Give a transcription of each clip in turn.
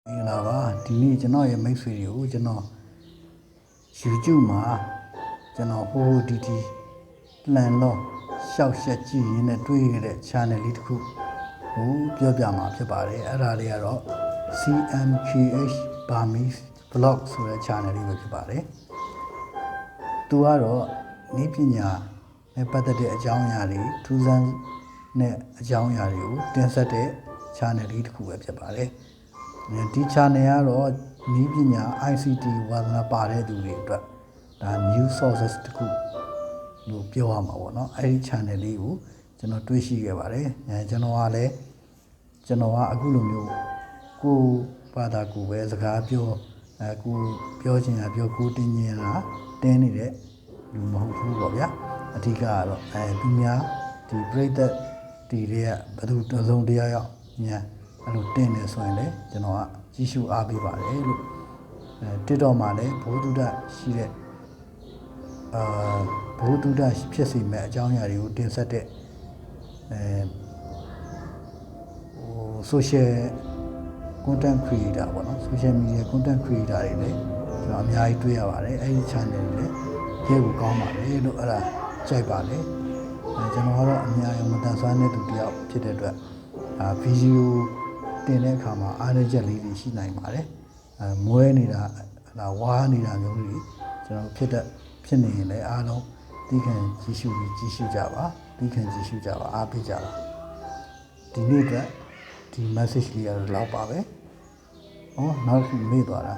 မင်္ဂလာပါဒီနေ့ကျွန်တော်ရဲ့မိတ်ဆွေတွေကိုကျွန်တော် YouTube မှာကျွန်တော်ဟိုဒီလန်လို့ရှောက်ရှက်ကြည့်ရင်းနဲ့တွေ့ရတဲ့ channel လေးတစ်ခုဟိုပြောပြမှာဖြစ်ပါတယ်အဲ့ဒါလေးကတော့ CMKH Burmese Vlog ဆိုတဲ့ channel လေးပဲဖြစ်ပါတယ်သူကတော့ဤပညာနဲ့ပတ်သက်တဲ့အကြောင်းအရာတွေထူးဆန်းတဲ့အကြောင်းအရာတွေကိုတင်ဆက်တဲ့ channel လေးတစ်ခုပဲဖြစ်ပါတယ်ဒီ channel ကတော့နည်းပညာ ICT ဝါသနာပါတဲ့သူတွေအတွက်ဒါ new sources တခုလို့ပြောရမှာပေါ့နော်အဲ့ဒီ channel လေးကိုကျွန်တော်တွေ့ရှိခဲ့ပါတယ်ကျွန်တော်ကအခုလိုမျိုးကိုဘာသာကိုပဲစကားပြောကိုပြောချင်တာပြောကိုတင်းချင်တာတင်းနေတဲ့လူမဟုတ်ဘူးပေါ့ဗျာအဓိကကတော့သူများဒီပြိသက်တီတွေကဘယ်သူတစုံတယောက်ရောက်ညာအဲ့လိုတင်းနေဆိုရင်လေကျွန်တော်ကကြီးစုအားပေးပါတယ်လို့TikTokမှာလည်းဘုသူဒ္ဓရှိတဲ့ဘုသူဒ္ဓဖြစ်စေမဲ့အကြောင်းအရာတွေကိုတင်ဆက်တဲ့social content creator ပေါ့နော် social media content creator တွေလည်းကျွန်တော်အများကြီးတွေ့ရပါတယ်အဲ့ဒီ channel တွေလည်းကျေကိုကောင်းပါတယ်လို့အဲ့ဒါကြိုက်ပါတယ်ကျွန်တော်ကတော့အများကြီးမတန်ဆွမ်းတဲ့သူတယောက်ဖြစ်တဲ့အတွက်ဗီဒီယိုတင်တဲ့အခါမှာအားနည်းချက်လေးတွေရှိနိုင်ပါတယ်မွဲနေတာဝါးနေတာမျိုးတွေကျွန်တော်ဖြစ်နေရင်လည်းအားလုံးသိခံကြည့်ရှုကြပါအားပေးကြပါဒီနေ့ကဒီ message လေးကတော့လောက်ပါပဲနောက်တစ်ခုမေ့သွားတာ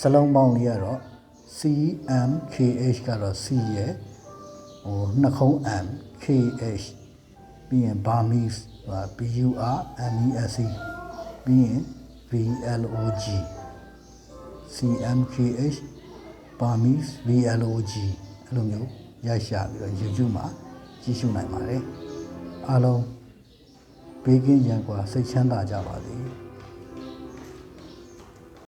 စလုံးပေါင်းလေးကတော့ CMKH ကတော့ C ရဲ့နှစ်ခုံး M KH ပြီးရင် Burmese BURMESE ပြီးရင် VLOG CMKH Burmese VLOG အဲ့လိုမျိုးရိုက်ရှာပြီးတော့ YouTube မှာကြည့်ရှုနိုင်ပါတယ်အားလုံးဘေးကင်းရန်ကွာစိတ်ချမ်းသာကြပါစေ